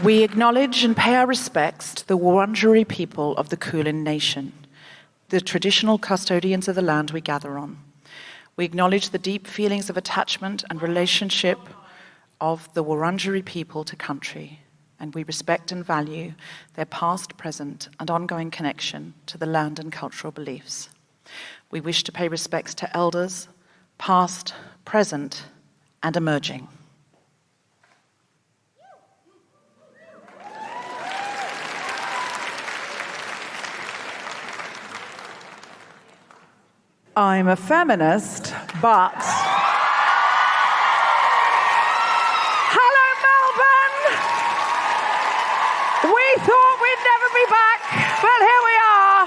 We acknowledge and pay our respects to the Wurundjeri people of the Kulin Nation, the traditional custodians of the land we gather on. We acknowledge the deep feelings of attachment and relationship of the Wurundjeri people to country, and we respect and value their past, present, and ongoing connection to the land and cultural beliefs. We wish to pay respects to elders, past, present, and emerging. I'm a feminist, but... Hello, Melbourne! We thought we'd never be back, but here we are.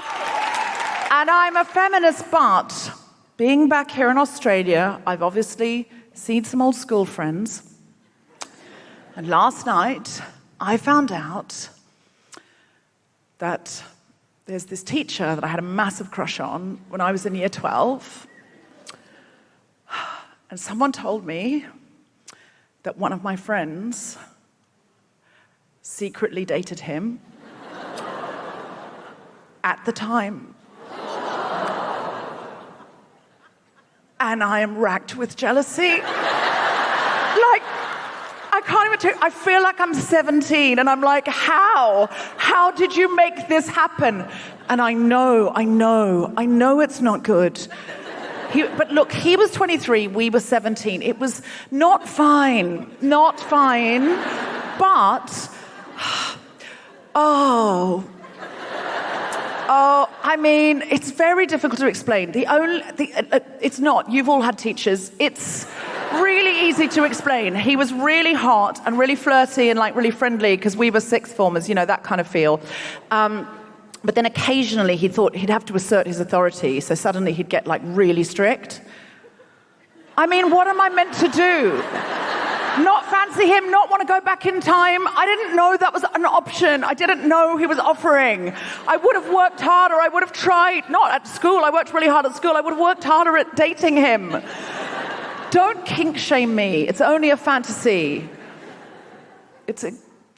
And I'm a feminist, but being back here in Australia, I've obviously seen some old school friends. And last night, I found out that there's this teacher that I had a massive crush on when I was in year 12. And someone told me that one of my friends secretly dated him at the time. And I am racked with jealousy. I can't even tell you, I feel like I'm 17 and I'm like, how? How did you make this happen? And I know it's not good. But look, he was 23, we were 17. It was not fine, but, I mean, it's very difficult to explain. It's not, you've all had teachers, it's really easy to explain. He was really hot and really flirty and like really friendly because we were sixth formers, you know, that kind of feel. But then occasionally he thought he'd have to assert his authority, so suddenly he'd get like really strict. I mean, what am I meant to do? Not fancy him, not want to go back in time? I didn't know that was an option. I didn't know he was offering. I would have worked harder, I would have tried. Not at school, I worked really hard at school. I would have worked harder at dating him. Don't kink shame me. It's only a fantasy.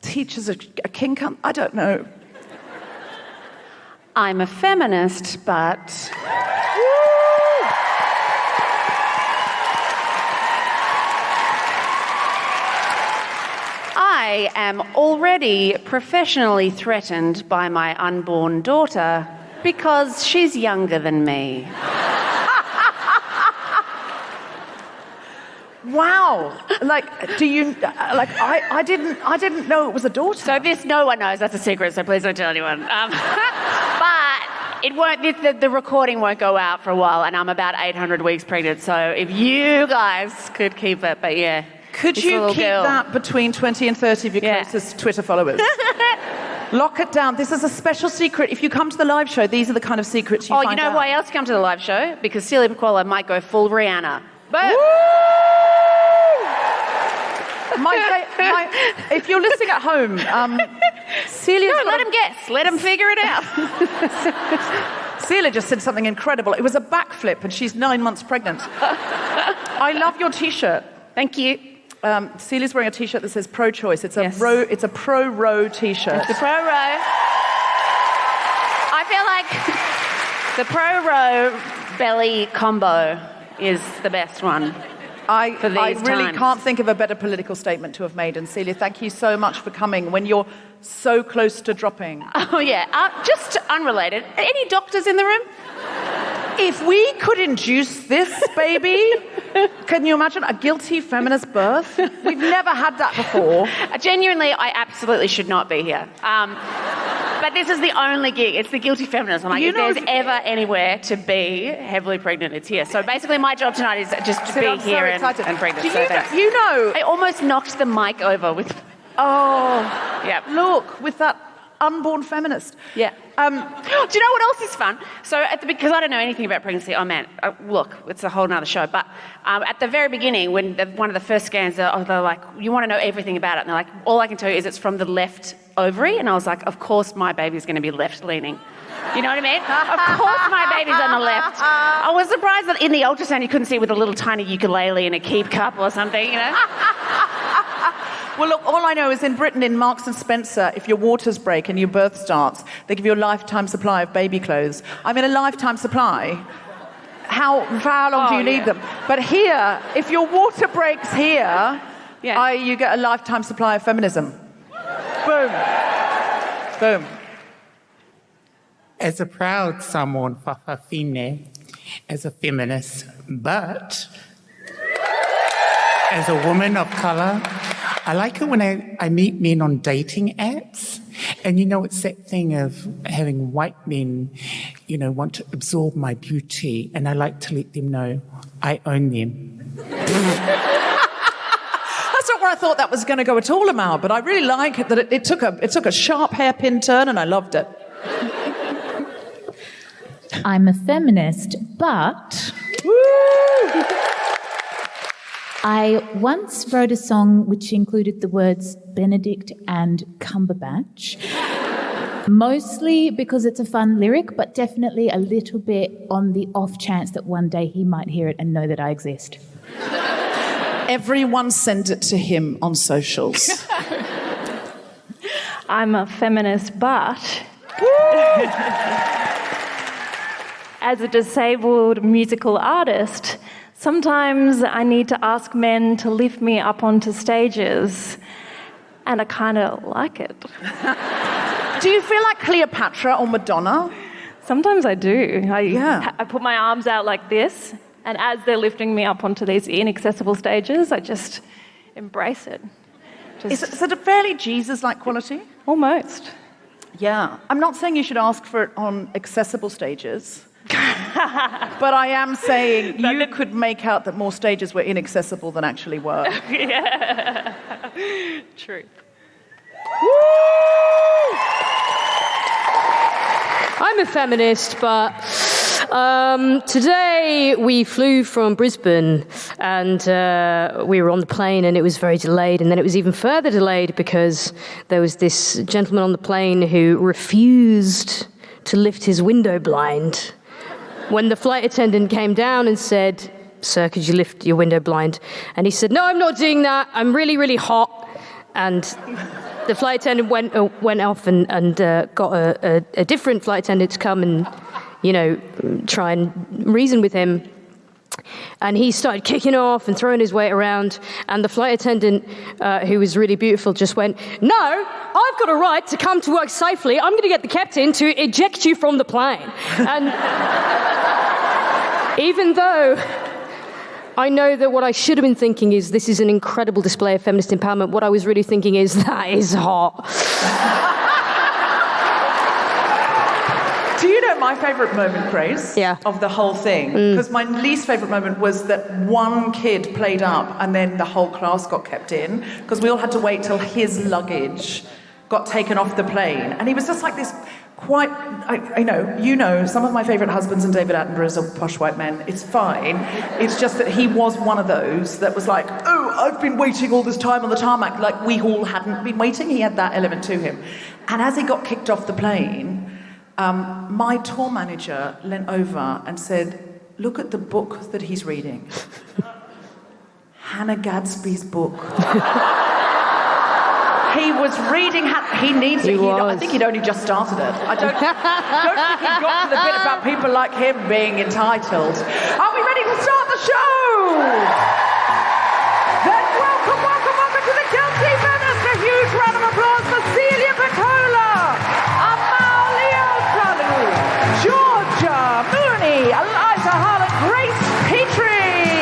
Teachers a kink. I don't know. I'm a feminist, but... I am already professionally threatened by my unborn daughter because she's younger than me. Wow. I didn't know it was a daughter. So this, no one knows. That's a secret, so please don't tell anyone. But it won't, the recording won't go out for a while, and I'm about 800 weeks pregnant, so if you guys could keep it, but yeah. Could you keep that between 20 and 30 of your closest Twitter followers? Lock it down. This is a special secret. If you come to the live show, these are the kind of secrets you find out. Oh, you know why else come to the live show? Because Celia Pacquola might go full Rihanna. Boom! If you're listening at home, Celia... No, let him guess. Let him figure it out. Celia just said something incredible. It was a backflip and she's 9 months pregnant. I love your T-shirt. Thank you. Celia's wearing a T-shirt that says pro-choice. It's a pro-row T-shirt. It's the pro-row. I feel like the pro-row belly combo is the best one. I really can't think of a better political statement to have made. And Celia, thank you so much for coming when you're so close to dropping. Oh, yeah. Just unrelated. Any doctors in the room? If we could induce this baby, can you imagine a guilty feminist birth? We've never had that before. Genuinely, I absolutely should not be here. But this is the only gig. It's the guilty feminist. I'm like, if there's ever anywhere to be heavily pregnant, it's here. So basically my job tonight is just to be here and pregnant. You know... I almost knocked the mic over with... Oh, yeah. Look, with that unborn feminist. Yeah. Do you know what else is fun? So, because I don't know anything about pregnancy, oh man, look, it's a whole nother show. But at the very beginning, when one of the first scans, they're like, you want to know everything about it. And they're like, all I can tell you is it's from the left ovary. And I was like, of course my baby's going to be left-leaning. You know what I mean? Of course my baby's on the left. I was surprised that in the ultrasound you couldn't see with a little tiny ukulele and a keep cup or something, you know? Well, look, all I know is in Britain, in Marks and Spencer, if your waters break and your birth starts, they give you a lifetime supply of baby clothes. I mean, a lifetime supply. For how long do you need them? But here, if your water breaks here, you get a lifetime supply of feminism. Boom. Boom. As a proud Samoan whakawhine, as a feminist, but as a woman of colour, I like it when I meet men on dating apps. And, it's that thing of having white men, want to absorb my beauty. And I like to let them know I own them. That's not where I thought that was going to go at all, Amal. But I really like it that it took a sharp hairpin turn, and I loved it. I'm a feminist, but I once wrote a song which included the words Benedict and Cumberbatch, mostly because it's a fun lyric, but definitely a little bit on the off chance that one day he might hear it and know that I exist. Everyone send it to him on socials. I'm a feminist, but as a disabled musical artist, sometimes I need to ask men to lift me up onto stages, and I kind of like it. Do you feel like Cleopatra or Madonna? Sometimes I do. I put my arms out like this, and as they're lifting me up onto these inaccessible stages, I just embrace it. Is it a fairly Jesus-like quality? Almost. Yeah. I'm not saying you should ask for it on accessible stages. But I am saying you could make out that more stages were inaccessible than actually were. Yeah. True. I'm a feminist, but today we flew from Brisbane and we were on the plane and it was very delayed, and then it was even further delayed because there was this gentleman on the plane who refused to lift his window blind. When the flight attendant came down and said, "Sir, could you lift your window blind?" And he said, "No, I'm not doing that. I'm really, really hot." And the flight attendant went off and got a different flight attendant to come and, try and reason with him. And he started kicking off and throwing his weight around. And the flight attendant, who was really beautiful, just went, "No, I've got a right to come to work safely. I'm going to get the captain to eject you from the plane." And even though I know that what I should have been thinking is this is an incredible display of feminist empowerment, what I was really thinking is that is hot. Do you know my favourite moment, Grace? Yeah. Of the whole thing? Because my least favourite moment was that one kid played up and then the whole class got kept in because we all had to wait till his luggage got taken off the plane. And he was just like this quite... some of my favourite husbands and David Attenborough's are posh white men. It's fine. It's just that he was one of those that was like, "Oh, I've been waiting all this time on the tarmac," like we all hadn't been waiting. He had that element to him. And as he got kicked off the plane... my tour manager leant over and said, "Look at the book that he's reading." Hannah Gadsby's book. He was reading... He needs it. I think he'd only just started it. I don't think he got to the bit about people like him being entitled. Are we ready to start the show? Then welcome to the Guilty Feminist. A huge round of applause for Celia Pacquola, Georgia, Mooney, Eliza Hull, and Grace Petrie.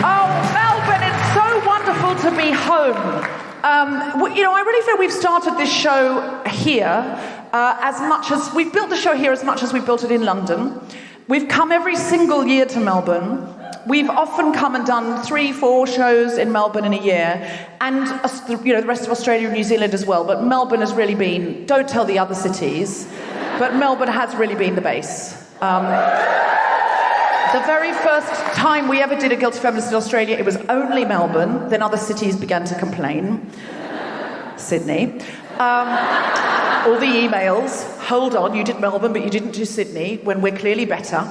Oh, Melbourne, it's so wonderful to be home. I really feel we've started this show here as much as... We've built the show here as much as we built it in London. We've come every single year to Melbourne. We've often come and done 3-4 shows in Melbourne in a year, and the rest of Australia and New Zealand as well. But Melbourne has really been, don't tell the other cities, but Melbourne has really been the base. The very first time we ever did a Guilty Feminist in Australia, it was only Melbourne. Then other cities began to complain. Sydney. All the emails, "Hold on, you did Melbourne, but you didn't do Sydney," when we're clearly better.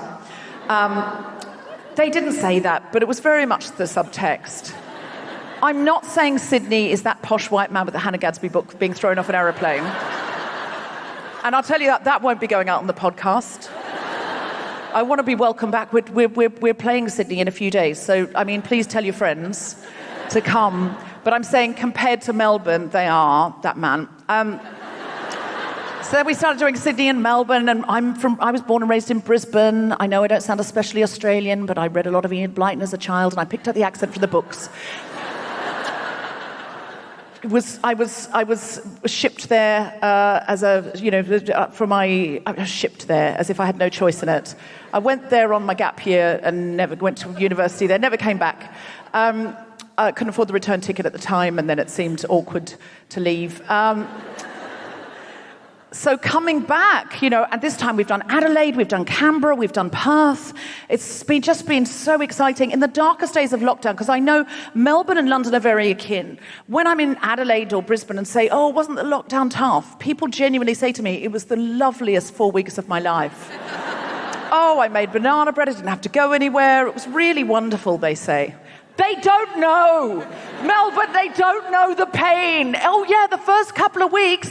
They didn't say that, but it was very much the subtext. I'm not saying Sydney is that posh white man with the Hannah Gadsby book being thrown off an aeroplane. And I'll tell you that won't be going out on the podcast. I want to be welcome back. We're playing Sydney in a few days, so, I mean, please tell your friends to come. But I'm saying compared to Melbourne, they are that man. So we started doing Sydney and Melbourne, and I was born and raised in Brisbane. I know I don't sound especially Australian, but I read a lot of Ian Blyton as a child, and I picked up the accent from the books. I was shipped there as a, I was shipped there as if I had no choice in it. I went there on my gap year and never went to university there, never came back. I couldn't afford the return ticket at the time, and then it seemed awkward to leave. So coming back, and this time we've done Adelaide, we've done Canberra, we've done Perth. It's just been so exciting. In the darkest days of lockdown, because I know Melbourne and London are very akin. When I'm in Adelaide or Brisbane and say, oh, wasn't the lockdown tough? People genuinely say to me, it was the loveliest 4 weeks of my life. Oh, I made banana bread, I didn't have to go anywhere. It was really wonderful, they say. They don't know. Melbourne, they don't know the pain. Oh, yeah, the first couple of weeks.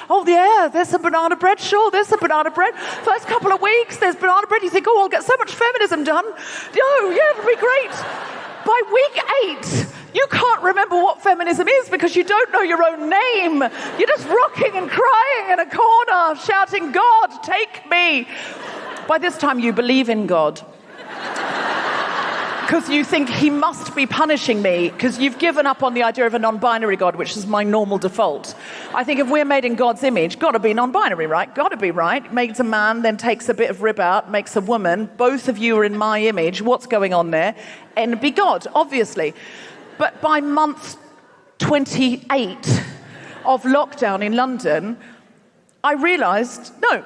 Oh, yeah, there's some banana bread. Sure, there's some banana bread. First couple of weeks, there's banana bread. You think, oh, I'll get so much feminism done. Oh, yeah, it'll be great. By week 8, you can't remember what feminism is because you don't know your own name. You're just rocking and crying in a corner, shouting, God, take me. By this time, you believe in God. Because you think he must be punishing me, because you've given up on the idea of a non-binary God, which is my normal default. I think if we're made in God's image, got to be non-binary, right? Got to be right. Makes a man, then takes a bit of rib out, makes a woman. Both of you are in my image. What's going on there? And be God, obviously. But by month 28 of lockdown in London, I realised, no,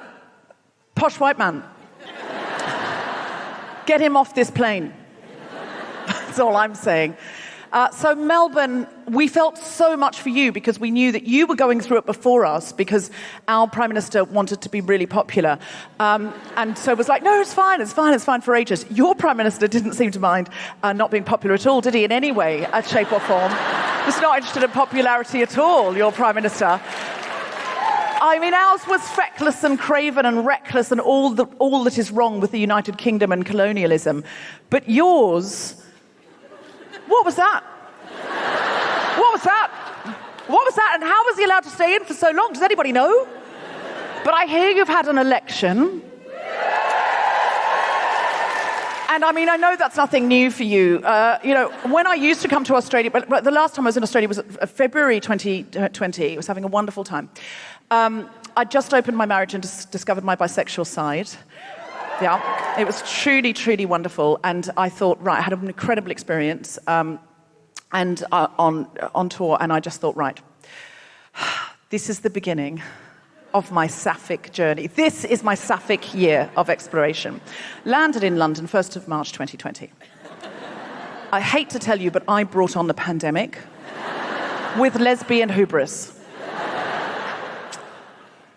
posh white man. Get him off this plane. That's all I'm saying. So Melbourne, we felt so much for you because we knew that you were going through it before us because our Prime Minister wanted to be really popular. And so it was like, no, it's fine for ages. Your Prime Minister didn't seem to mind not being popular at all, did he, in any way, shape or form? He's not interested in popularity at all, your Prime Minister. I mean, ours was feckless and craven and reckless and all that is wrong with the United Kingdom and colonialism. But yours... What was that? And how was he allowed to stay in for so long? Does anybody know? But I hear you've had an election. And I mean, I know that's nothing new for you. When I used to come to Australia, but the last time I was in Australia was February 2020. I was having a wonderful time. I just opened my marriage and discovered my bisexual side. Yeah, it was truly, truly wonderful. And I thought, right, I had an incredible experience on tour. And I just thought, right, this is the beginning of my sapphic journey. This is my sapphic year of exploration. Landed in London, 1st of March 2020. I hate to tell you, but I brought on the pandemic with lesbian hubris.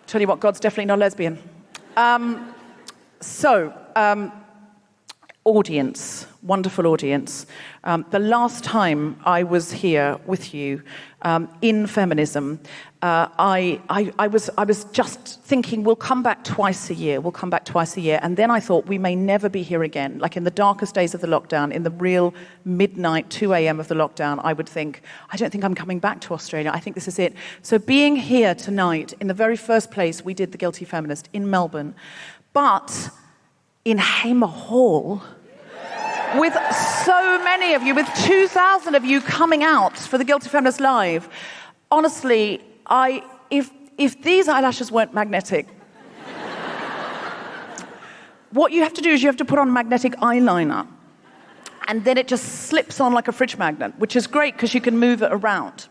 Tell you what, God's definitely not lesbian. Audience, wonderful audience. The last time I was here with you in feminism, I was just thinking we'll come back twice a year, and then I thought we may never be here again. Like in the darkest days of the lockdown, in the real midnight, 2 a.m. of the lockdown, I would think, I don't think I'm coming back to Australia. I think this is it. So being here tonight, in the very first place we did The Guilty Feminist in Melbourne, but in Hamer Hall, with so many of you, with 2,000 of you coming out for The Guilty Feminist Live, honestly, if these eyelashes weren't magnetic, what you have to do is you have to put on magnetic eyeliner, and then it just slips on like a fridge magnet, which is great because you can move it around.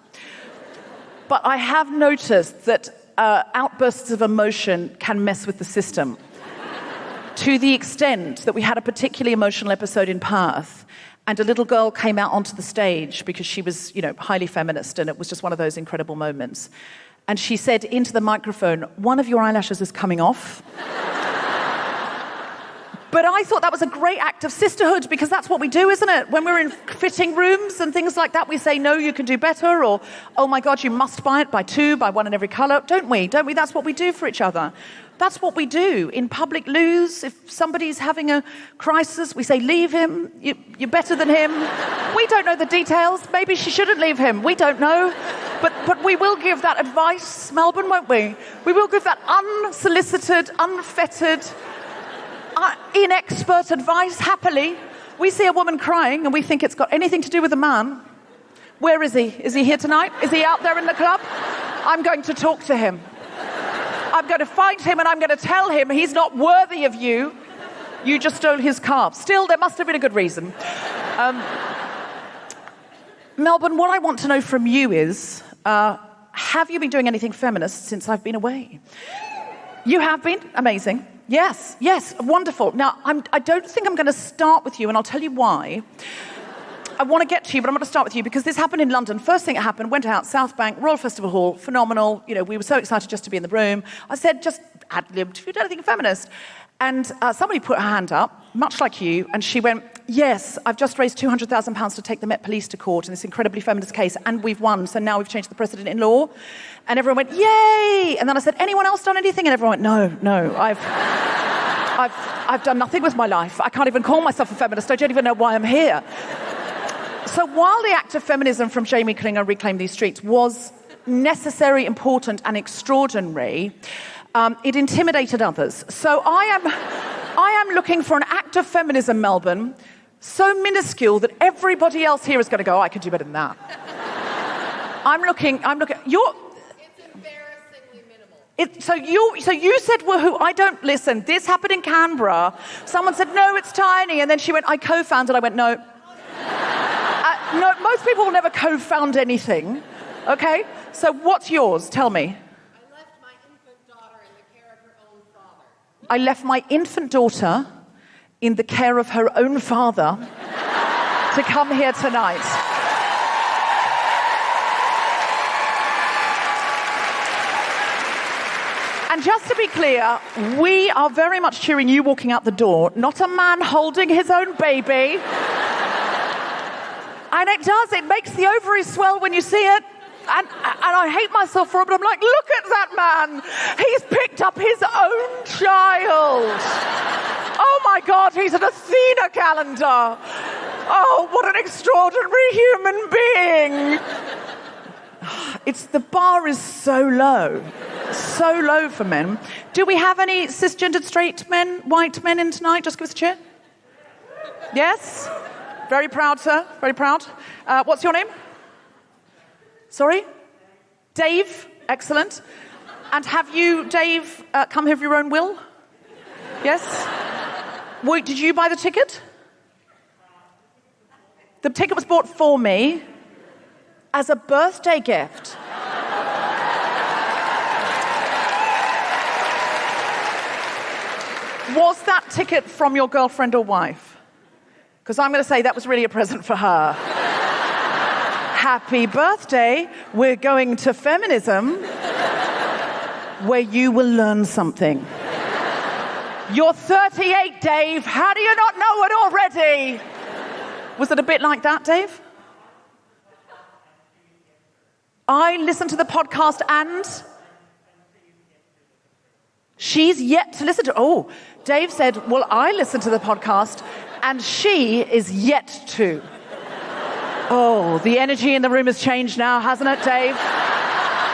But I have noticed that outbursts of emotion can mess with the system. To the extent that we had a particularly emotional episode in Perth, and a little girl came out onto the stage because she was, highly feminist, and it was just one of those incredible moments. And she said into the microphone, "One of your eyelashes is coming off." But I thought that was a great act of sisterhood, because that's what we do, isn't it? When we're in fitting rooms and things like that, we say, no, you can do better, or, oh my God, you must buy it, buy two, buy one in every colour. Don't we? That's what we do for each other. That's what we do in public loos. If somebody's having a crisis, we say, leave him, you're better than him. We don't know the details. Maybe she shouldn't leave him. We don't know. But we will give that advice, Melbourne, won't we? We will give that unsolicited, unfettered, inexpert advice, happily. We see a woman crying and we think it's got anything to do with a man. Where is he? Is he here tonight? Is he out there in the club? I'm going to talk to him. I'm going to find him and I'm going to tell him he's not worthy of you. You just stole his car. Still, there must have been a good reason. Melbourne, what I want to know from you is, have you been doing anything feminist since I've been away? You have been? Amazing. Yes, wonderful. Now, I don't think I'm going to start with you, and I'll tell you why. I want to get to you, but I'm going to start with you because this happened in London. First thing that happened, went out, South Bank, Royal Festival Hall, phenomenal. You know, we were so excited just to be in the room. I said, just ad-libbed, have you done anything feminist? And somebody put her hand up, much like you, and she went, yes, I've just raised £200,000 to take the Met Police to court in this incredibly feminist case, and we've won, so now we've changed the precedent in law. And everyone went, yay! And then I said, anyone else done anything? And everyone went, no, I've done nothing with my life. I can't even call myself a feminist. I don't even know why I'm here. So while the act of feminism from Jamie Klinger, Reclaim These Streets, was necessary, important, and extraordinary, it intimidated others. So I am looking for an act of feminism, Melbourne, so minuscule that everybody else here is going to go, oh, I could do better than that. I'm looking. It's embarrassingly minimal. So you said woohoo. I don't listen. This happened in Canberra. Someone said, no, it's tiny. And then she went, I co-founded. I went, no. No, most people will never co-found anything. Okay? So what's yours? Tell me. I left my infant daughter in the care of her own father to come here tonight. And just to be clear, we are very much cheering you walking out the door, not a man holding his own baby. And it makes the ovaries swell when you see it. And I hate myself for it, but I'm like, look at that man. He's picked up his own child. Oh my God, he's an Athena calendar. Oh, what an extraordinary human being. The bar is so low for men. Do we have any cisgendered straight men, white men in tonight? Just give us a cheer. Yes? Very proud, sir. Very proud. What's your name? Sorry? Dave. Excellent. And have you, Dave, come here of your own will? Yes? Wait, did you buy the ticket? The ticket was bought for me as a birthday gift. Was that ticket from your girlfriend or wife? Because I'm going to say that was really a present for her. Happy birthday. We're going to feminism where you will learn something. You're 38, Dave. How do you not know it already? Was it a bit like that, Dave? I listened to the podcast and she's yet to listen to. Oh, Dave said, well, I listened to the podcast and she is yet to. Oh, the energy in the room has changed now, hasn't it, Dave?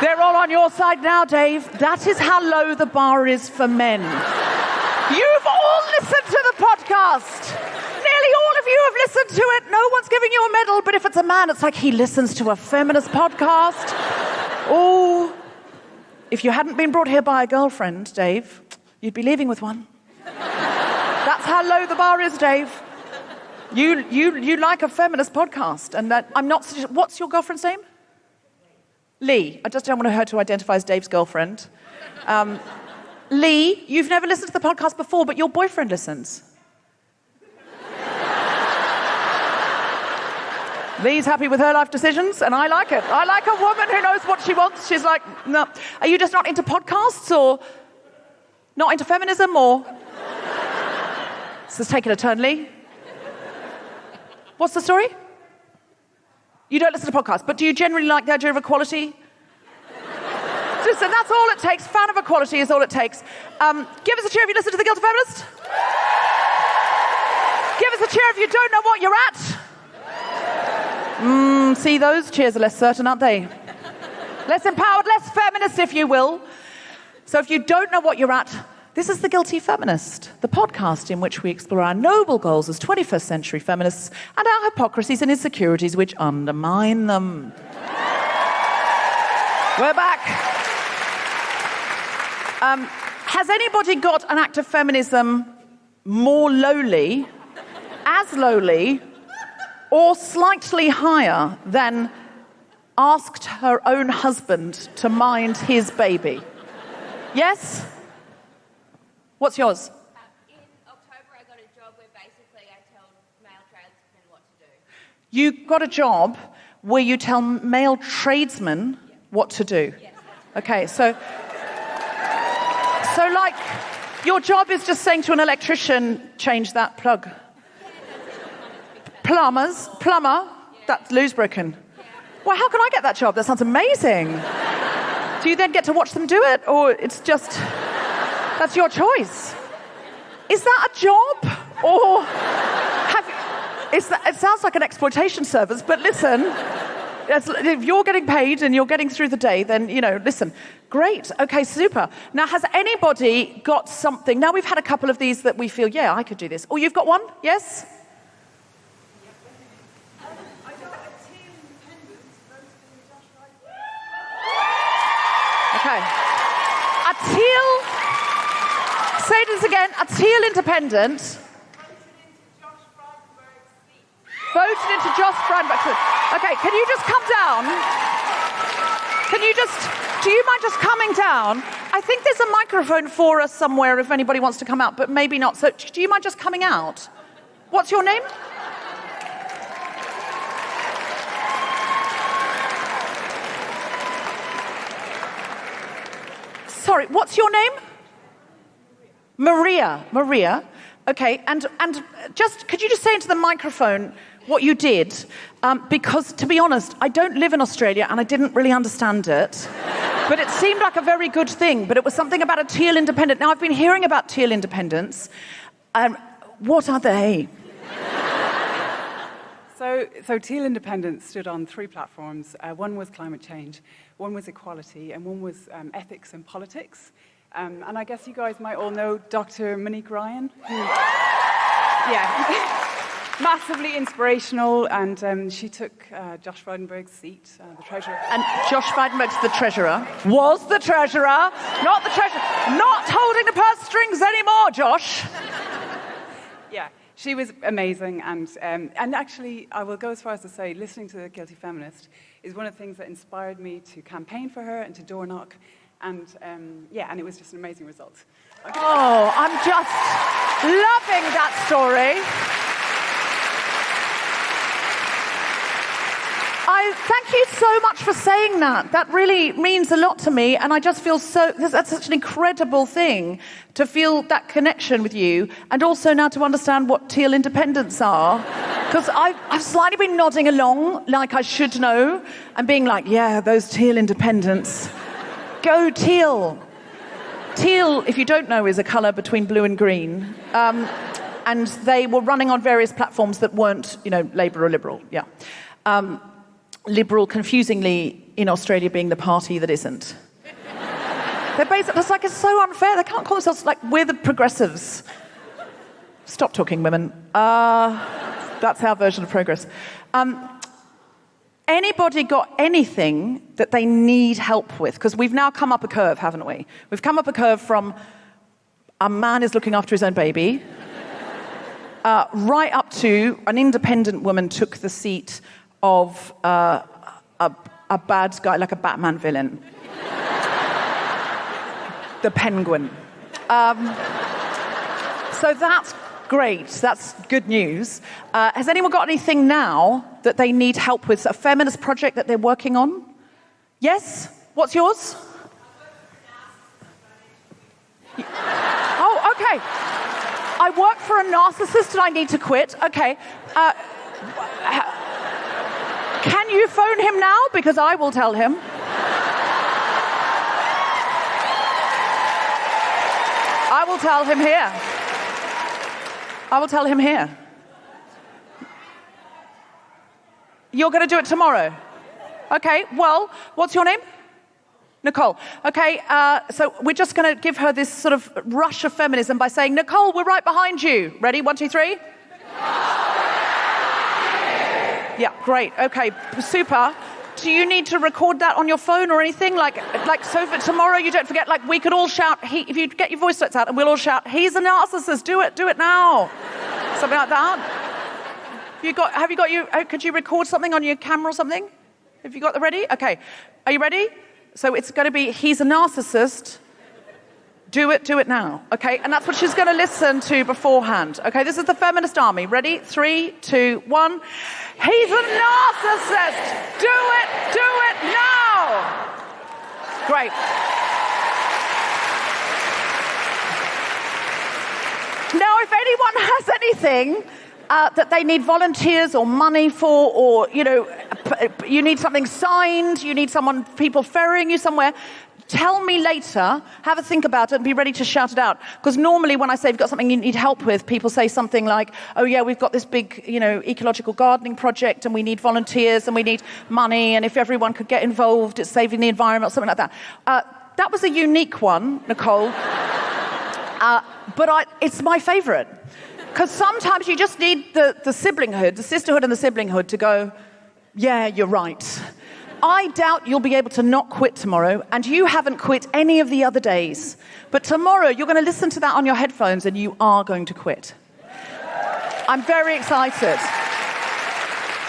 They're all on your side now, Dave. That is how low the bar is for men. You've all listened to the podcast. Nearly all of you have listened to it. No one's giving you a medal, but if it's a man, it's like he listens to a feminist podcast. Oh, if you hadn't been brought here by a girlfriend, Dave, you'd be leaving with one. That's how low the bar is, Dave. You like a feminist podcast, and that I'm not. What's your girlfriend's name? Lee. I just don't want her to identify as Dave's girlfriend. Lee, you've never listened to the podcast before, but your boyfriend listens. Lee's happy with her life decisions, and I like it. I like a woman who knows what she wants. She's like, no. Are you just not into podcasts, or not into feminism, or has taken a turn, Lee. What's the story? You don't listen to podcasts, but do you generally like the idea of equality? Listen, that's all it takes. Fan of equality is all it takes. Give us a cheer if you listen to The Guilty Feminist. Give us a cheer if you don't know what you're at. See, those cheers are less certain, aren't they? Less empowered, less feminist, if you will. So if you don't know what you're at, this is The Guilty Feminist, the podcast in which we explore our noble goals as 21st century feminists and our hypocrisies and insecurities which undermine them. We're back. Has anybody got an act of feminism more lowly, as lowly, or slightly higher than asked her own husband to mind his baby? Yes? What's yours? In October, I got a job where basically I tell male tradesmen what to do. You got a job where you tell male tradesmen what to do? Yes. Okay, so like, your job is just saying to an electrician, change that plug. Plumber, that loo's broken. Well, how can I get that job? That sounds amazing. Do you then get to watch them do it? Or it's just, that's your choice? Is that a job? Or it sounds like an exploitation service, but listen, if you're getting paid and you're getting through the day, then, listen, great, okay, super. Now, has anybody got something? Now, we've had a couple of these that we feel, yeah, I could do this. Oh, you've got one? Yes? Okay. A teal, say this again, a teal independent. Voted into Josh Frydenberg's seat. Okay, can you just come down? Do you mind just coming down? I think there's a microphone for us somewhere if anybody wants to come out, but maybe not. So do you mind just coming out? What's your name? Sorry, what's your name? Maria. Okay, and just, could you just say into the microphone what you did? Because, to be honest, I don't live in Australia and I didn't really understand it. But it seemed like a very good thing. But it was something about a teal independent. Now, I've been hearing about teal independents. What are they? So teal independence stood on 3 platforms. One was climate change, one was equality, and one was ethics and politics. And I guess you guys might all know Dr. Monique Ryan. Massively inspirational, and she took Josh Frydenberg's seat, the treasurer. And Josh Frydenberg's the treasurer. Was the treasurer, not the treasurer. Not holding the purse strings anymore, Josh. Yeah, she was amazing, and actually, I will go as far as to say, listening to The Guilty Feminist is one of the things that inspired me to campaign for her and to door knock, and it was just an amazing result. Oh, I'm just loving that story. Thank you so much for saying that. That really means a lot to me, and I just feel that's such an incredible thing to feel that connection with you, and also now to understand what teal independents are. Because I've slightly been nodding along like I should know, and being like, yeah, those teal independents. Go teal. Teal, if you don't know, is a colour between blue and green. And they were running on various platforms that weren't, Labour or Liberal. Yeah. Liberal, confusingly, in Australia being the party that isn't. They're basically, it's so unfair. They can't call themselves, we're the progressives. Stop talking, women. That's our version of progress. Anybody got anything that they need help with? Because we've now come up a curve, haven't we? We've come up a curve from a man is looking after his own baby, right up to an independent woman took the seat of a bad guy, like a Batman villain. The Penguin. So that's great. That's good news. Has anyone got anything now that they need help with? A feminist project that they're working on? Yes? What's yours? Oh, okay. I I work for a narcissist and I need to quit. Okay. Can you phone him now? Because I will tell him. I will tell him here. I will tell him here. You're going to do it tomorrow? Okay, well, what's your name? Nicole. Okay, so we're just going to give her this sort of rush of feminism by saying, Nicole, we're right behind you. Ready? 1, 2, 3. Yeah, great. Okay, super. Do you need to record that on your phone or anything? Like so for tomorrow you don't forget, like we could all shout, if you get your voice notes out and we'll all shout, he's a narcissist, do it now. Something like that. Could you record something on your camera or something? Have you got the ready? Okay. Are you ready? So it's going to be, he's a narcissist. Do it now. Okay. And that's what she's going to listen to beforehand. Okay. This is the feminist army. Ready? 3, 2, 1. He's a narcissist. Do it now. Great. Now, if anyone has anything that they need volunteers or money for, or, you need something signed, you need people ferrying you somewhere, tell me later, have a think about it and be ready to shout it out. Because normally when I say you've got something you need help with, people say something like, oh yeah, we've got this big, ecological gardening project and we need volunteers and we need money, and if everyone could get involved, it's saving the environment, or something like that. That was a unique one, Nicole. But it's my favourite. Because sometimes you just need the siblinghood, the sisterhood and the siblinghood to go, yeah, you're right. I doubt you'll be able to not quit tomorrow, and you haven't quit any of the other days. But tomorrow you're going to listen to that on your headphones and you are going to quit. I'm very excited.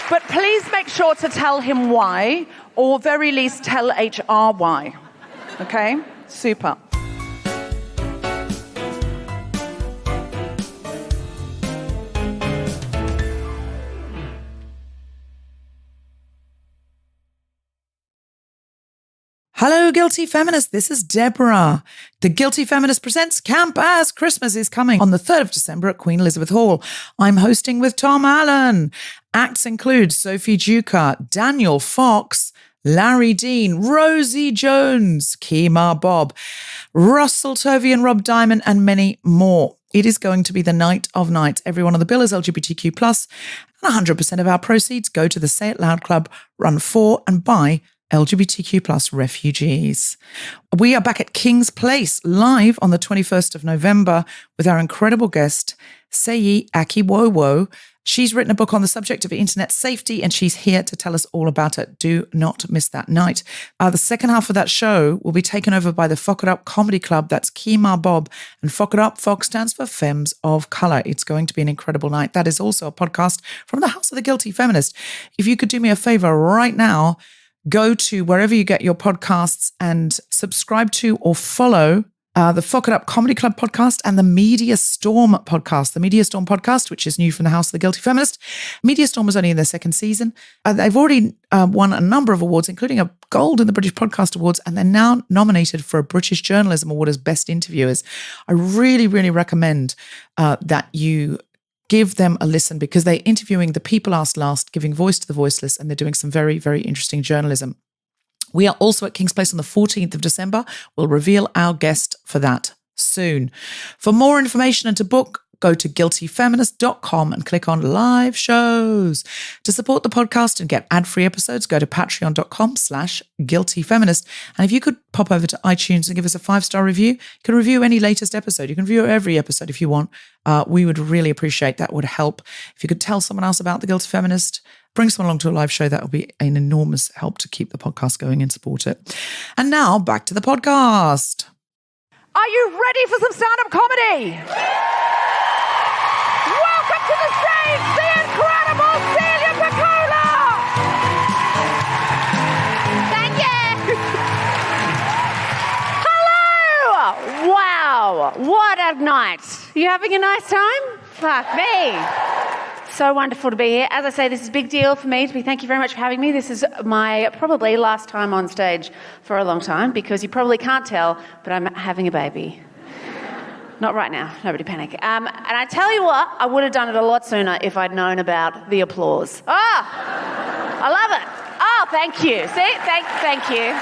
But please make sure to tell him why, or very least tell HR why. Okay? Super. Hello, Guilty Feminist. This is Deborah. The Guilty Feminist presents Camp As Christmas is coming on the 3rd of December at Queen Elizabeth Hall. I'm hosting with Tom Allen. Acts include Sophie Ducat, Daniel Fox, Larry Dean, Rosie Jones, Kemar Bob, Russell Tovey and Rob Diamond, and many more. It is going to be the night of nights. Everyone on the bill is LGBTQ+, and 100% of our proceeds go to the Say It Loud Club, run for and by LGBTQ+ refugees. We are back at King's Place live on the 21st of November with our incredible guest, Celia Pacquola. She's written a book on the subject of internet safety and she's here to tell us all about it. Do not miss that night. The second half of that show will be taken over by the Fock It Up Comedy Club. That's Kemar Bob, and Fock It Up, Fock stands for Femmes of Colour. It's going to be an incredible night. That is also a podcast from the House of the Guilty Feminist. If you could do me a favour right now, go to wherever you get your podcasts and subscribe to or follow the Fock It Up Comedy Club podcast and the Media Storm podcast. The Media Storm podcast, which is new from the House of the Guilty Feminist. Media Storm was only in their second season. They've already won a number of awards, including a gold in the British Podcast Awards, and they're now nominated for a British Journalism Award as Best Interviewers. I really, really recommend that you give them a listen, because they're interviewing the people asked last, giving voice to the voiceless, and they're doing some very, very interesting journalism. We are also at King's Place on the 14th of December. We'll reveal our guest for that soon. For more information and to book, go to guiltyfeminist.com and click on live shows. To support the podcast and get ad-free episodes, go to patreon.com/guiltyfeminist. And if you could pop over to iTunes and give us a 5-star review, you can review any latest episode. You can review every episode if you want. We would really appreciate that. Would help. If you could tell someone else about the Guilty Feminist, bring someone along to a live show, that would be an enormous help to keep the podcast going and support it. And now back to the podcast. Are you ready for some stand-up comedy? Welcome to the stage, the incredible Celia Pacquola! Thank you. Hello! Wow, what a night. You having a nice time? Fuck me. So wonderful to be here. As I say, this is a big deal for me. Thank you very much for having me. This is my probably last time on stage for a long time, because you probably can't tell, but I'm having a baby. Not right now. Nobody panic. And I tell you what, I would have done it a lot sooner if I'd known about the applause. I love it. Oh, thank you. See? Thank you.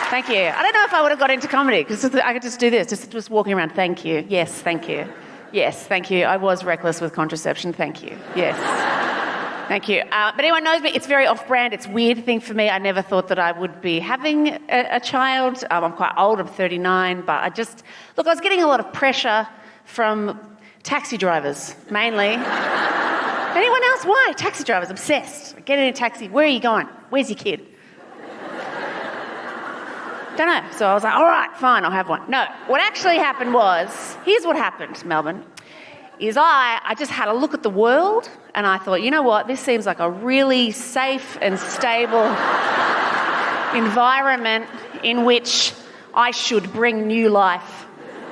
Thank you. I don't know if I would have got into comedy because I could just do this, just walking around. Thank you. Yes, thank you. Yes, thank you. I was reckless with contraception. Thank you. Yes. Thank you. But anyone knows me, it's very off-brand. It's a weird thing for me. I never thought that I would be having a child. I'm quite old. I'm 39. But I was getting a lot of pressure from taxi drivers, mainly. Anyone else? Why? Taxi drivers, obsessed. Get in a taxi. Where are you going? Where's your kid? Don't know. So I was like, all right, fine, I'll have one. No, what actually happened was, here's what happened, Melbourne, is I just had a look at the world and I thought, you know what, this seems like a really safe and stable environment in which I should bring new life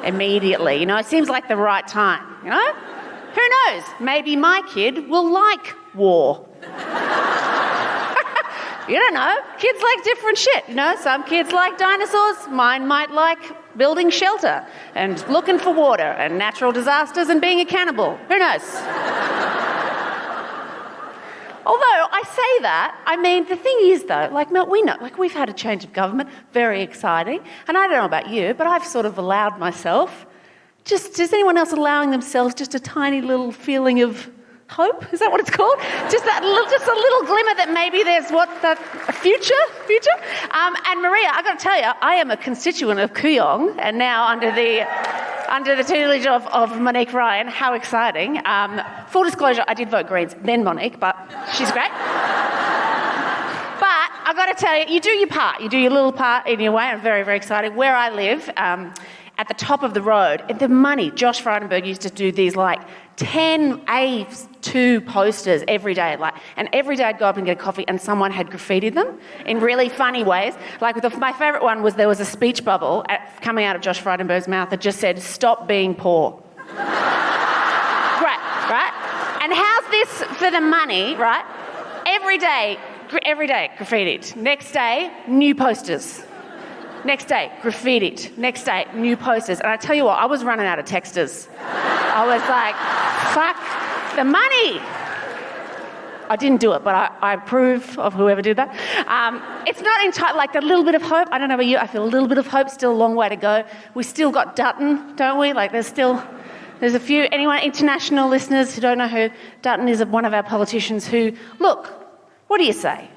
immediately. You know, it seems like the right time, you know? Who knows? Maybe my kid will like war. You don't know. Kids like different shit, you know. Some kids like dinosaurs. Mine might like building shelter and looking for water and natural disasters and being a cannibal. Who knows? Although I say that, I mean, the thing is though, like Mel, we know, like we've had a change of government, very exciting. And I don't know about you, but I've sort of allowed myself, is anyone else allowing themselves just a tiny little feeling of hope? Is that what it's called? Just a little glimmer that maybe there's a future. And Maria, I got to tell you, I am a constituent of Kooyong, and now under the tutelage of Monique Ryan. How exciting! Full disclosure, I did vote Greens, then Monique, but she's great. But I got to tell you, you do your part. You do your little part in your way. I'm very, very excited. Where I live, at the top of the road, the money. Josh Frydenberg used to do these like 10 A2 posters every day, and every day I'd go up and get a coffee and someone had graffitied them in really funny ways. Like my favourite one was there was a speech bubble coming out of Josh Frydenberg's mouth that just said, "Stop being poor." right? And how's this for the money, right? Every day graffitied. Next day, new posters. Next day, graffitied. Next day, new posters. And I tell you what, I was running out of texters. I was like, fuck the money. I didn't do it, but I approve of whoever did that. It's not entirely, like that little bit of hope. I don't know about you, I feel a little bit of hope, still a long way to go. We still got Dutton, don't we? Like there's a few, anyone, international listeners who don't know who Dutton is, one of our politicians who, look, what do you say?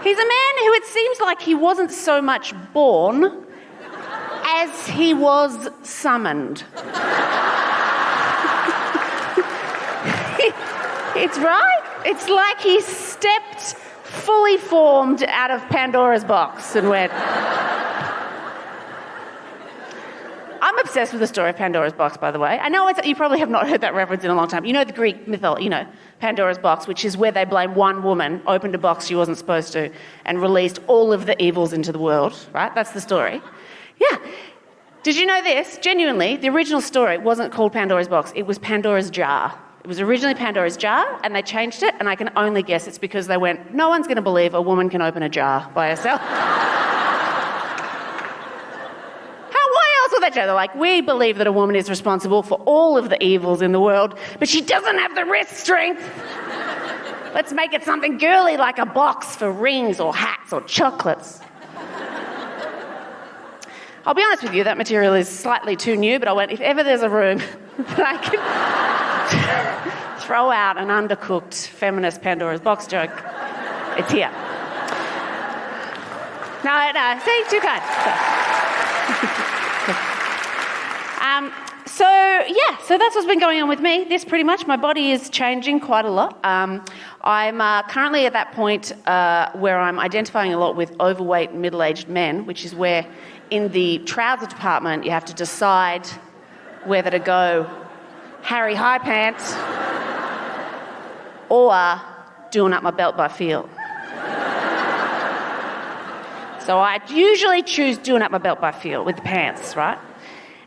He's a man who it seems like he wasn't so much born as he was summoned. It's right. It's like he stepped fully formed out of Pandora's box and went... I'm obsessed with the story of Pandora's box, by the way. I know you probably have not heard that reference in a long time. You know the Greek mythology, Pandora's box, which is where they blame one woman, opened a box she wasn't supposed to, and released all of the evils into the world, right? That's the story. Yeah. Did you know this? Genuinely, the original story wasn't called Pandora's box. It was Pandora's jar. It was originally Pandora's jar, and they changed it, and I can only guess it's because they went, no one's going to believe a woman can open a jar by herself. They're like, we believe that a woman is responsible for all of the evils in the world, but she doesn't have the wrist strength. Let's make it something girly like a box for rings or hats or chocolates. I'll be honest with you, that material is slightly too new, but I went, if ever there's a room that I can throw out an undercooked feminist Pandora's box joke, it's here. No, see, too kind. So that's what's been going on with me. This pretty much, my body is changing quite a lot. I'm currently at that point where I'm identifying a lot with overweight middle-aged men, which is where in the trouser department you have to decide whether to go Harry High Pants or doing up my belt by feel. So I usually choose doing up my belt by feel with the pants, right?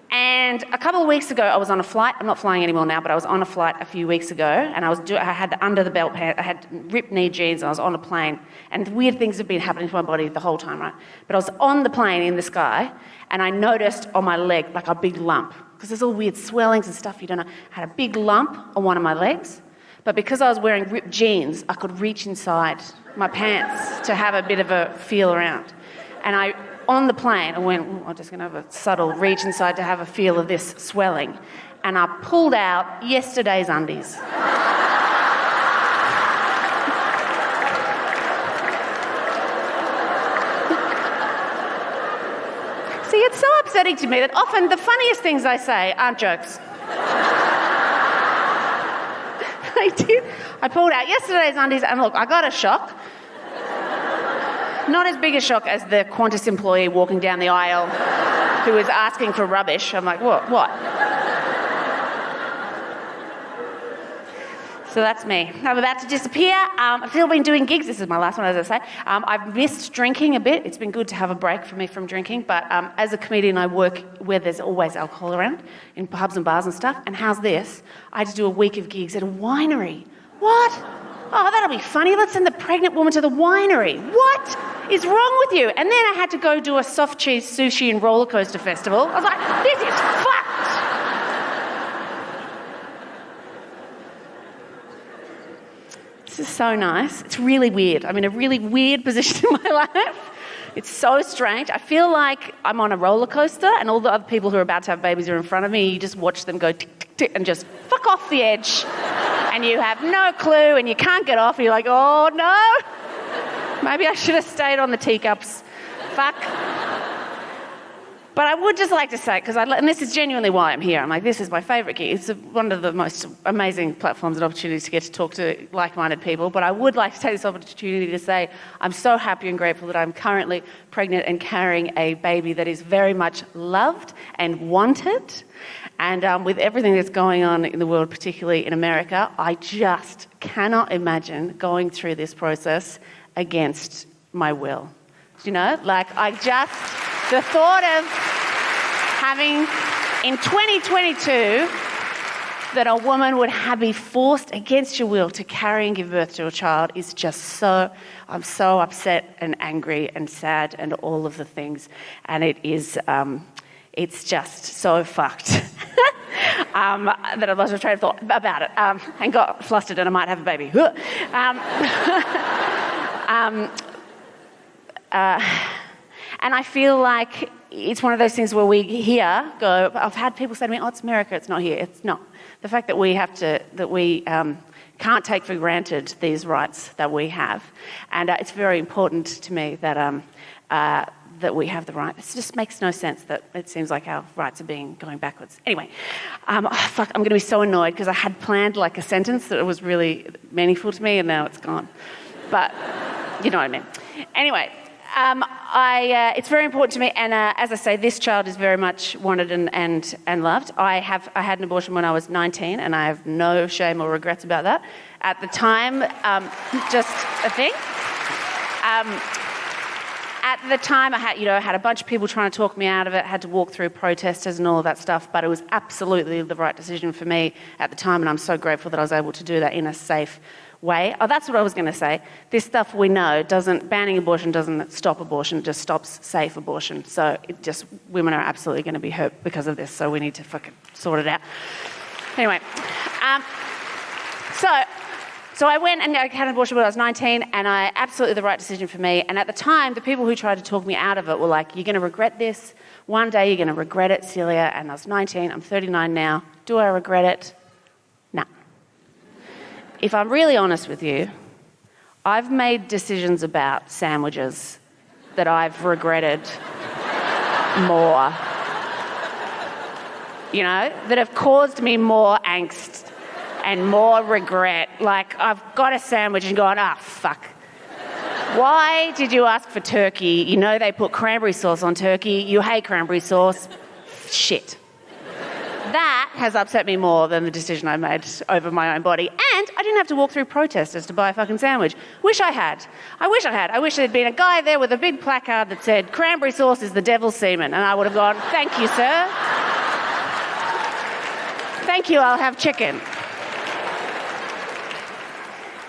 And And a couple of weeks ago, I was on a flight. I'm not flying anymore now, but I was on a flight a few weeks ago, and I had the under the belt pants, I had ripped knee jeans, and I was on a plane, and weird things have been happening to my body the whole time, right? But I was on the plane in the sky, and I noticed on my leg like a big lump, because there's all weird swellings and stuff you don't know. I had a big lump on one of my legs, but because I was wearing ripped jeans, I could reach inside my pants to have a bit of a feel around. And on the plane, I went, I'm just going to have a subtle reach inside to have a feel of this swelling. And I pulled out yesterday's undies. See, it's so upsetting to me that often the funniest things I say aren't jokes. I pulled out yesterday's undies, and look, I got a shock. Not as big a shock as the Qantas employee walking down the aisle who was asking for rubbish. I'm like, what? So that's me. I'm about to disappear. I've still been doing gigs. This is my last one, as I say. I've missed drinking a bit. It's been good to have a break for me from drinking. But as a comedian, I work where there's always alcohol around, in pubs and bars and stuff. And how's this? I had to do a week of gigs at a winery. What? Oh, that'll be funny. Let's send the pregnant woman to the winery. What is wrong with you? And then I had to go do a soft cheese sushi and roller coaster festival. I was like, this is fucked. This is so nice. It's really weird. I'm in a really weird position in my life. It's so strange. I feel like I'm on a roller coaster and all the other people who are about to have babies are in front of me. You just watch them go tick, tick, tick and just fuck off the edge. And you have no clue and you can't get off. And you're like, oh, no. Maybe I should have stayed on the teacups. Fuck. But I would just like to say, and this is genuinely why I'm here. I'm like, this is my favourite gig. It's one of the most amazing platforms and opportunities to get to talk to like-minded people. But I would like to take this opportunity to say I'm so happy and grateful that I'm currently pregnant and carrying a baby that is very much loved and wanted. And with everything that's going on in the world, particularly in America, I just cannot imagine going through this process against my will. You know, like the thought of having in 2022 that a woman would be forced against your will to carry and give birth to a child is just I'm so upset and angry and sad and all of the things. And it is, it's just so fucked that I've lost my train of thought about it and got flustered and I might have a baby. And I feel like it's one of those things where we here go, I've had people say to me, oh, it's America, it's not here. It's not. The fact that we can't take for granted these rights that we have. And it's very important to me that that we have the right. It just makes no sense that it seems like our rights are going backwards. Anyway, I'm going to be so annoyed because I had planned like a sentence that was really meaningful to me and now it's gone. But you know what I mean. Anyway, it's very important to me, and as I say, this child is very much wanted and loved. I had an abortion when I was 19, and I have no shame or regrets about that. At the time, just a thing. At the time, I had a bunch of people trying to talk me out of it. Had to walk through protesters and all of that stuff, but it was absolutely the right decision for me at the time, and I'm so grateful that I was able to do that in a safe way. Oh, that's what I was going to say. This stuff we know banning abortion doesn't stop abortion, it just stops safe abortion. So women are absolutely going to be hurt because of this, so we need to fucking sort it out. Anyway, so I went and I had an abortion when I was 19, and absolutely the right decision for me. And at the time, the people who tried to talk me out of it were like, you're going to regret this. One day you're going to regret it, Celia. And I was 19, I'm 39 now. Do I regret it? No. If I'm really honest with you, I've made decisions about sandwiches that I've regretted more. You know, that have caused me more angst and more regret. Like, I've got a sandwich and gone, fuck. Why did you ask for turkey? You know they put cranberry sauce on turkey. You hate cranberry sauce. Shit. That has upset me more than the decision I made over my own body. And I didn't have to walk through protesters to buy a fucking sandwich. Wish I had. I wish there'd been a guy there with a big placard that said, cranberry sauce is the devil's semen. And I would have gone, thank you, sir. thank you, I'll have chicken.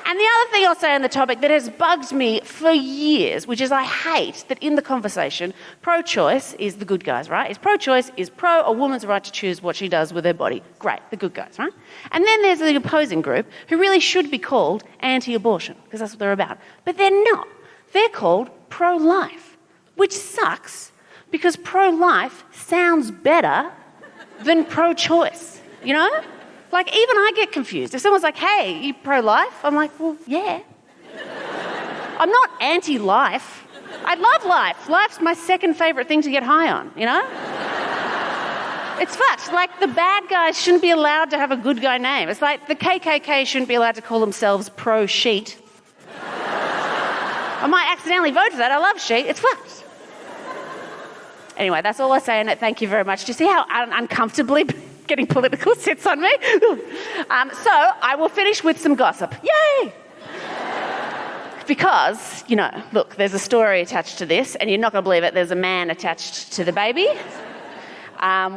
And the other thing I'll say on the topic that has bugged me for years, which is I hate that in the conversation, pro-choice is the good guys, right? It's pro-choice is pro a woman's right to choose what she does with her body. Great, the good guys, right? And then there's the opposing group who really should be called anti-abortion, because that's what they're about. But they're not. They're called pro-life, which sucks because pro-life sounds better than pro-choice, you know? Like, even I get confused. If someone's like, hey, you pro-life? I'm like, well, yeah. I'm not anti-life. I love life. Life's my second favourite thing to get high on, you know? It's fucked. Like, the bad guys shouldn't be allowed to have a good guy name. It's like the KKK shouldn't be allowed to call themselves pro-sheet. I might accidentally vote for that. I love sheet. It's fucked. Anyway, that's all I say on it. Thank you very much. Do you see how uncomfortably getting political sits on me? So I will finish with some gossip. Yay! Because, you know, look, there's a story attached to this, and you're not going to believe it. There's a man attached to the baby,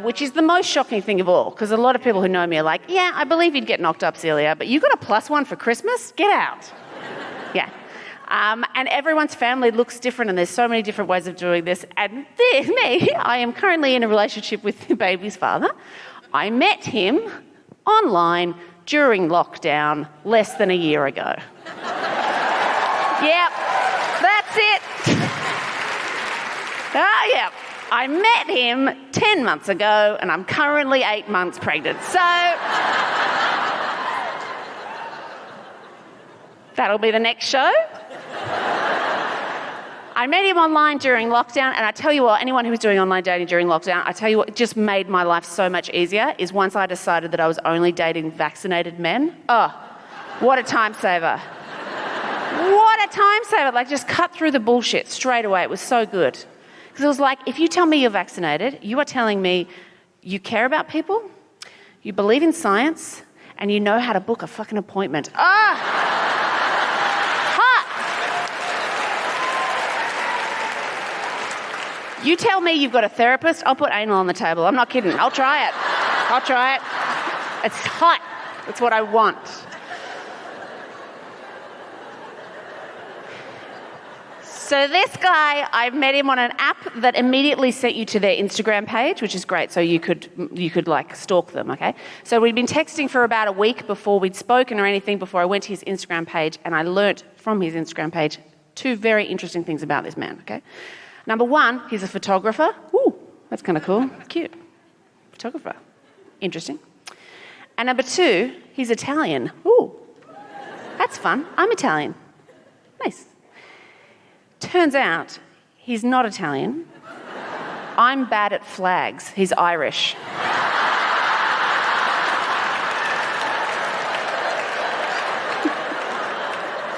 which is the most shocking thing of all, because a lot of people who know me are like, yeah, I believe you'd get knocked up, Celia, but you got a +1 for Christmas? Get out. Yeah. And everyone's family looks different, and there's so many different ways of doing this. And me, I am currently in a relationship with the baby's father. I met him online during lockdown less than a year ago. Yep, that's it. Oh, yeah. I met him 10 months ago, and I'm currently 8 months pregnant. So that'll be the next show. I met him online during lockdown, and I tell you what, anyone who was doing online dating during lockdown, I tell you what, it just made my life so much easier, is once I decided that I was only dating vaccinated men. Oh, what a time saver. What a time saver. Like, just cut through the bullshit straight away. It was so good. Because it was like, if you tell me you're vaccinated, you are telling me you care about people, you believe in science, and you know how to book a fucking appointment. You tell me you've got a therapist, I'll put anal on the table. I'm not kidding. I'll try it. It's hot. It's what I want. So this guy, I met him on an app that immediately sent you to their Instagram page, which is great, so you could like stalk them, okay? So we'd been texting for about a week before we'd spoken or anything, before I went to his Instagram page, and I learnt from his Instagram page 2 very interesting things about this man, okay? Number 1, he's a photographer. Ooh, that's kind of cool. Cute. Photographer. Interesting. And number 2, he's Italian. Ooh, that's fun. I'm Italian. Nice. Turns out he's not Italian. I'm bad at flags. He's Irish.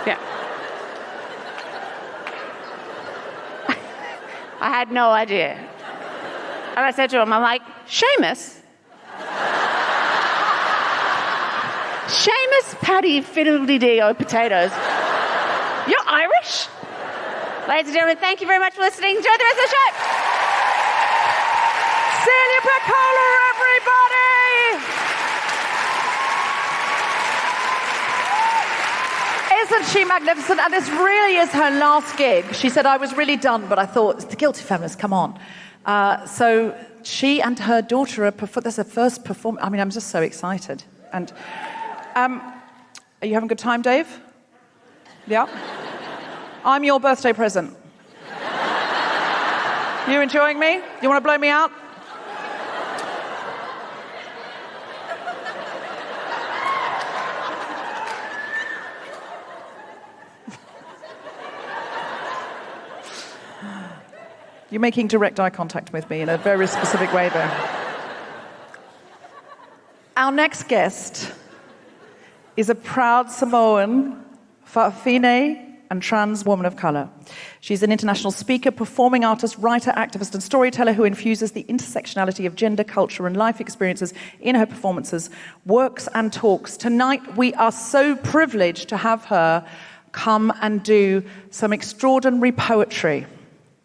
Yeah. I had no idea. And I said to him, I'm like, Seamus? Seamus Paddy Fiddly-Dee-O potatoes. You're Irish? Ladies and gentlemen, thank you very much for listening. Enjoy the rest of the show. Celia Pacquola, everybody! Isn't she magnificent? And this really is her last gig. She said, I was really done, but I thought, it's the Guilty Feminist, come on. So she and her daughter that's her first performance. I mean, I'm just so excited. And are you having a good time, Dave? Yeah? I'm your birthday present. You enjoying me? You want to blow me out? You're making direct eye contact with me in a very specific way there. Our next guest is a proud Samoan, Fa'afine, and trans woman of colour. She's an international speaker, performing artist, writer, activist, and storyteller who infuses the intersectionality of gender, culture, and life experiences in her performances, works, and talks. Tonight, we are so privileged to have her come and do some extraordinary poetry.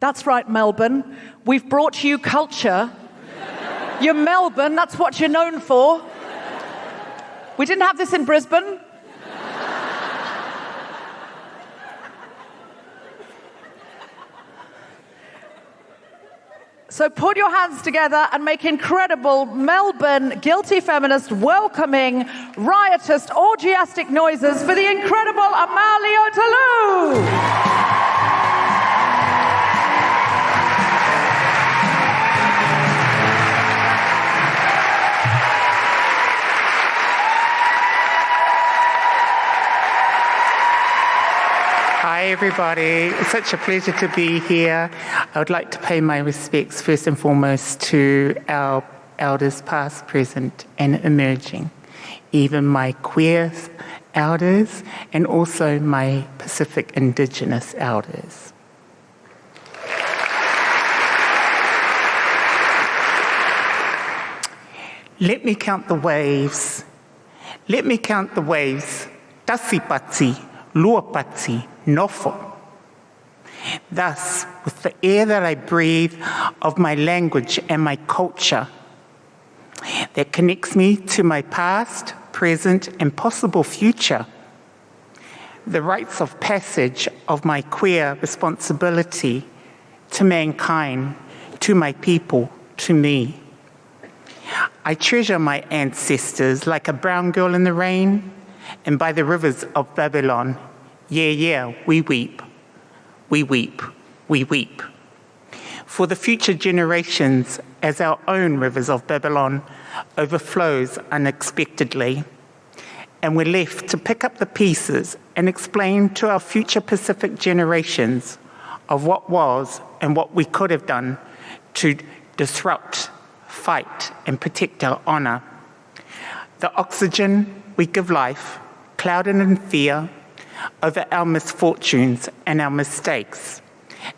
That's right, Melbourne. We've brought you culture. You're Melbourne, that's what you're known for. We didn't have this in Brisbane. So put your hands together and make incredible Melbourne guilty feminist welcoming, riotous, orgiastic noises for the incredible Amalio Talou. Hi, everybody. It's such a pleasure to be here. I would like to pay my respects first and foremost to our elders past, present, and emerging, even my queer elders and also my Pacific Indigenous elders. Let me count the waves. Let me count the waves. Tasipati, luapati, nofo. Thus, with the air that I breathe of my language and my culture that connects me to my past, present, and possible future, the rites of passage of my queer responsibility to mankind, to my people, to me. I treasure my ancestors like a brown girl in the rain and by the rivers of Babylon. Yeah, we weep. We weep, we weep. For the future generations, as our own rivers of Babylon overflows unexpectedly, and we're left to pick up the pieces and explain to our future Pacific generations of what was and what we could have done to disrupt, fight, and protect our honor. The oxygen we give life, clouded in fear, over our misfortunes and our mistakes,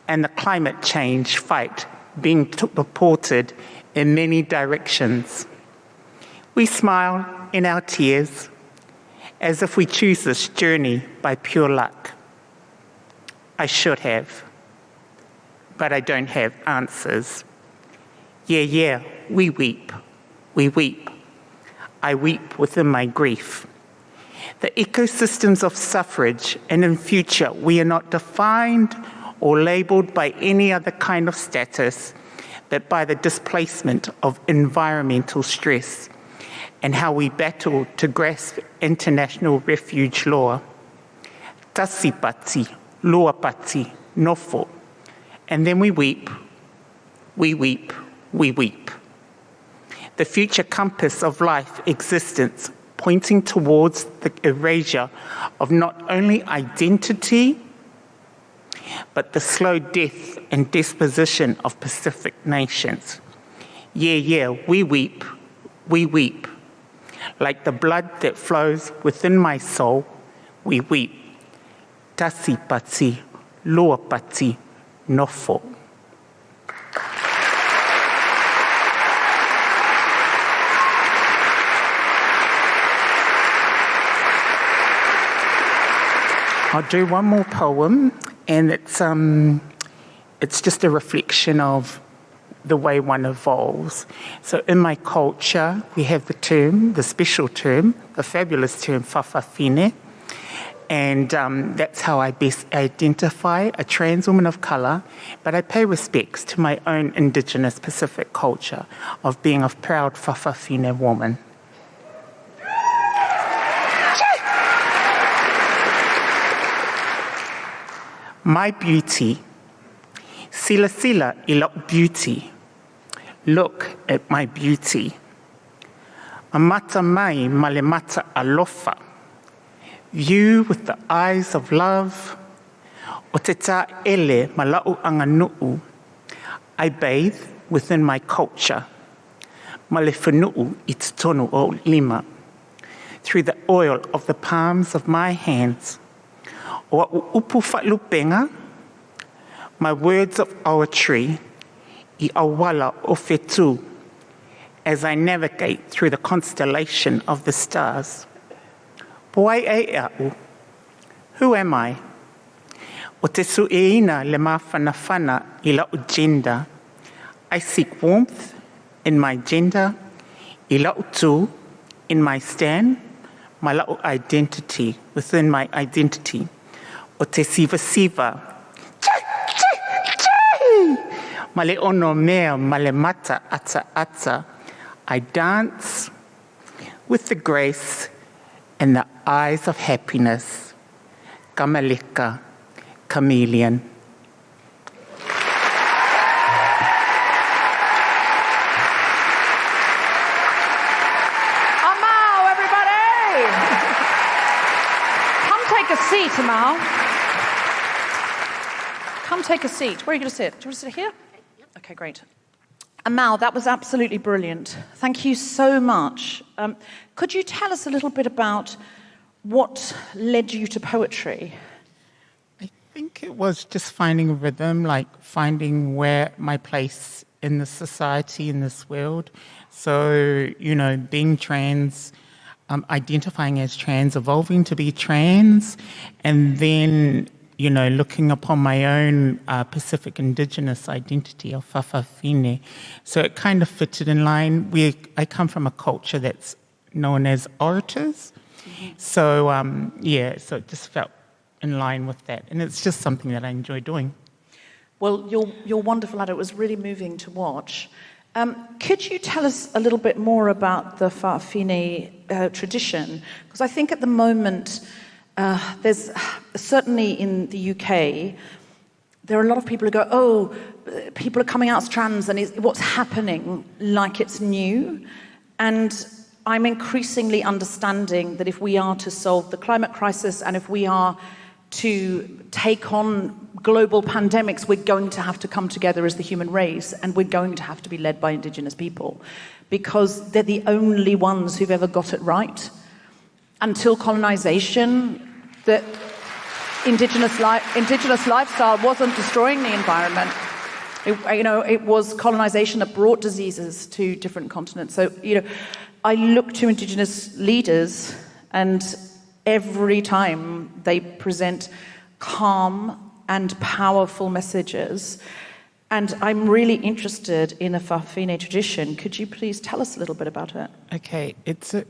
and the climate change fight being reported in many directions. We smile in our tears as if we choose this journey by pure luck. I should have, but I don't have answers. Yeah, we weep. We weep. I weep within my grief. The ecosystems of suffrage, and in future, we are not defined or labeled by any other kind of status, but by the displacement of environmental stress and how we battle to grasp international refuge law. Tasipati, luapati, nofo. And then we weep, we weep, we weep. The future compass of life existence pointing towards the erasure of not only identity, but the slow death and disposition of Pacific nations. Yeah, we weep, like the blood that flows within my soul, we weep. Tasipati, luapati, nofo. I'll do one more poem, and it's just a reflection of the way one evolves. So in my culture, we have the special term, the fabulous term, whawhawhine, and that's how I best identify a trans woman of colour, but I pay respects to my own Indigenous Pacific culture of being a proud whawhawhine woman. My beauty, sila ilok beauty. Look at my beauty. Amata mai malemata alofa. View with the eyes of love. O te tā ele malau anganu'u. I bathe within my culture. Male whanu'u I te tonu o lima. Through the oil of the palms of my hands. O upu whalupenga, my words of poetry, I awala o whetu, as I navigate through the constellation of the stars. Poai e au, who am I? O te sueina le mawhanawhana I lau gender. I seek warmth in my gender, I lau tū in my stand, mala'o identity, within my identity, o te siva. Male ono mea, male mata, ata. I dance with the grace and the eyes of happiness. Kamalika, chameleon. Amal, everybody! Come take a seat, Amal. Come take a seat. Where are you going to sit? Do you want to sit here? Okay, great. Amal, that was absolutely brilliant. Thank you so much. Could you tell us a little bit about what led you to poetry? I think it was just finding a rhythm, like finding where my place in the society, in this world. So, being trans, identifying as trans, evolving to be trans, and then looking upon my own Pacific Indigenous identity of Whawhawhine. So it kind of fitted in line. I come from a culture that's known as orators. Mm-hmm. So, so it just felt in line with that. And it's just something that I enjoy doing. Well, you're wonderful at it. It was really moving to watch. Could you tell us a little bit more about the Whawhine tradition? Because I think at the moment, there's certainly in the UK, there are a lot of people who go, people are coming out as trans and what's happening like it's new. And I'm increasingly understanding that if we are to solve the climate crisis and if we are to take on global pandemics, we're going to have to come together as the human race, and we're going to have to be led by Indigenous people because they're the only ones who've ever got it right. Until colonisation, that Indigenous lifestyle wasn't destroying the environment. It was colonisation that brought diseases to different continents. So, I look to Indigenous leaders, and every time they present calm and powerful messages. And I'm really interested in the Whawhine tradition. Could you please tell us a little bit about it? Okay,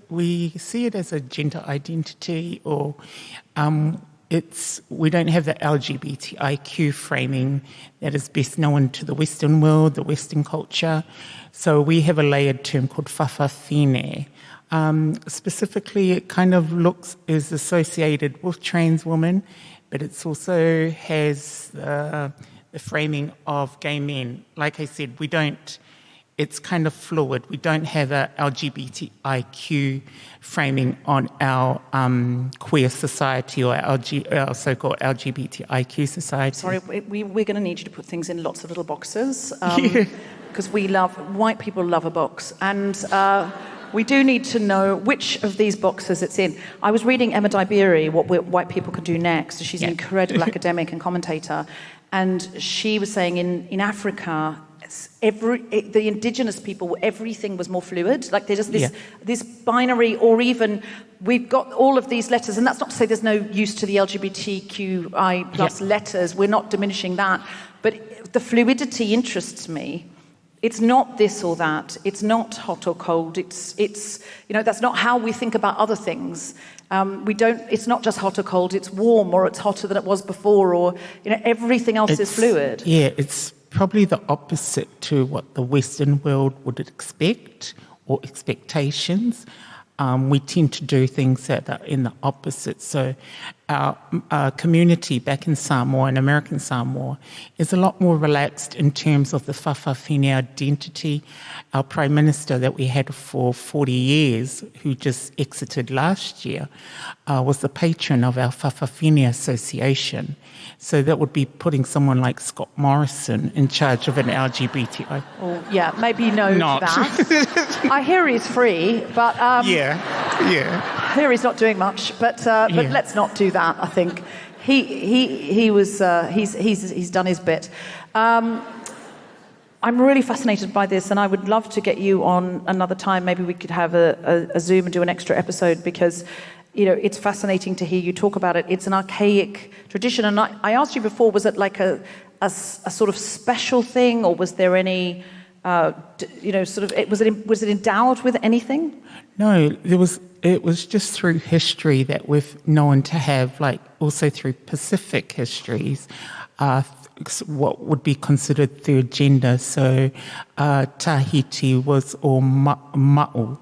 we see it as a gender identity, or we don't have the LGBTIQ framing that is best known to the Western world, the Western culture. So we have a layered term called Whawhine. Specifically, it kind of is associated with trans women, but it also has the framing of gay men. Like I said, it's kind of fluid. We don't have a LGBTIQ framing on our queer society or our so-called LGBTIQ society. Sorry, we're going to need you to put things in lots of little boxes because white people love a box. And we do need to know which of these boxes it's in. I was reading Emma Diberi, What White People Can Do Next. She's an incredible academic and commentator. And she was saying in Africa, the indigenous people, everything was more fluid. Like there's just this binary, or even we've got all of these letters, and that's not to say there's no use to the LGBTQI plus letters. We're not diminishing that, but the fluidity interests me. It's not this or that. It's not hot or cold. It's that's not how we think about other things. It's not just hot or cold. It's warm, or it's hotter than it was before, or everything else is fluid. Yeah, it's probably the opposite to what the Western world would expect or expectations. We tend to do things that are in the opposite. So our community back in Samoa, in American Samoa, is a lot more relaxed in terms of the Whawhine identity. Our Prime Minister that we had for 40 years, who just exited last year, was the patron of our Whawhine Association. So that would be putting someone like Scott Morrison in charge of an LGBTI. Oh, yeah, maybe no to that. I hear he's free, but... Yeah. I hear he's not doing much, but let's not do that. I think he's done his bit. I'm really fascinated by this, and I would love to get you on another time. Maybe we could have a Zoom and do an extra episode, because it's fascinating to hear you talk about it. It's an archaic tradition, and I asked you before, was it like a sort of special thing, or was there any was it endowed with anything? No, it was just through history that we've known to have, like also through Pacific histories, what would be considered third gender. So Tahiti was all ma'u.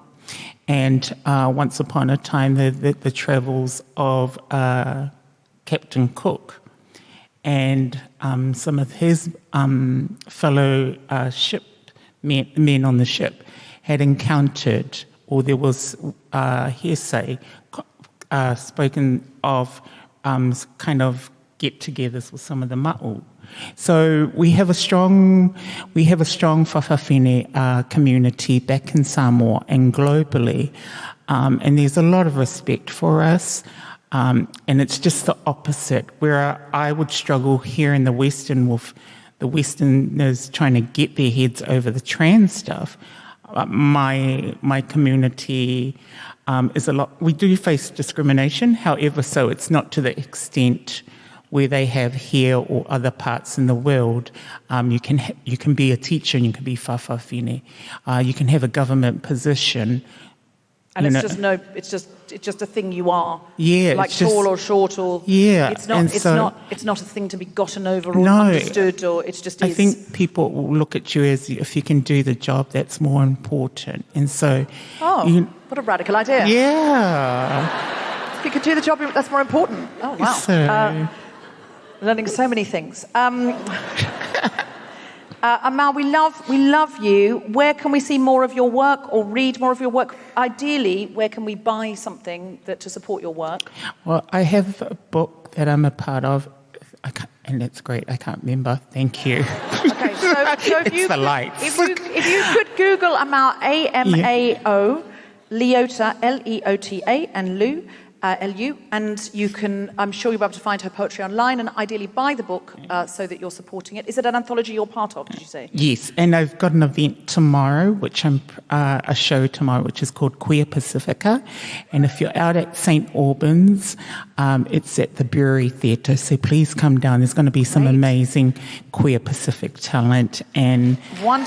And once upon a time, the travels of Captain Cook and some of his fellow men on the ship had encountered, or there was hearsay spoken of kind of get-togethers with some of the ma'u. So we have a strong whakawhine community back in Samoa and globally, and there's a lot of respect for us. And it's just the opposite, where I would struggle here in the Western with the Westerners trying to get their heads over the trans stuff. My community is a lot. We do face discrimination, however, so it's not to the extent where they have here or other parts in the world. You can be a teacher and you can be whakawhine. You can have a government position. And it's just a thing you are. Yeah, like tall or short or it's not a thing to be gotten over or understood, or it's just I think people will look at you as, if you can do the job, that's more important. And so what a radical idea. Yeah. If you could do the job, that's more important. Oh wow. So, learning so many things. Amal, we love you. Where can we see more of your work or read more of your work? Ideally, where can we buy something to support your work? Well, I have a book that I'm a part of, and it's great. I can't remember. Thank you. Okay, so if you could Google Amal, AMAO, Leota, Leota, and Lou. LU, and you can, I'm sure you'll be able to find her poetry online and ideally buy the book so that you're supporting it. Is it an anthology you're part of, did you say? Yes, and I've got an event tomorrow, a show tomorrow, which is called Queer Pacifica, and if you're out at St. Albans, it's at the Brewery Theatre, so please come down. There's going to be some amazing queer Pacific talent and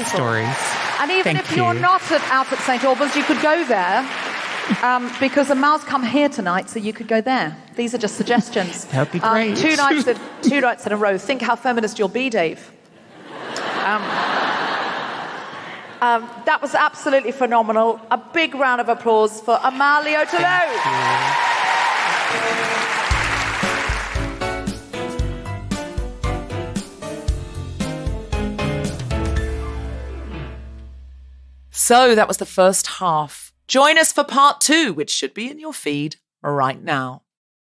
stories. And even if you're not out at St. Albans, you could go there. Because Amal's come here tonight, so you could go there. These are just suggestions. That'd be great. 2 nights in a row. Think how feminist you'll be, Dave. That was absolutely phenomenal. A big round of applause for Amal Leota Lowe. So that was the first half. Join us for part 2, which should be in your feed right now.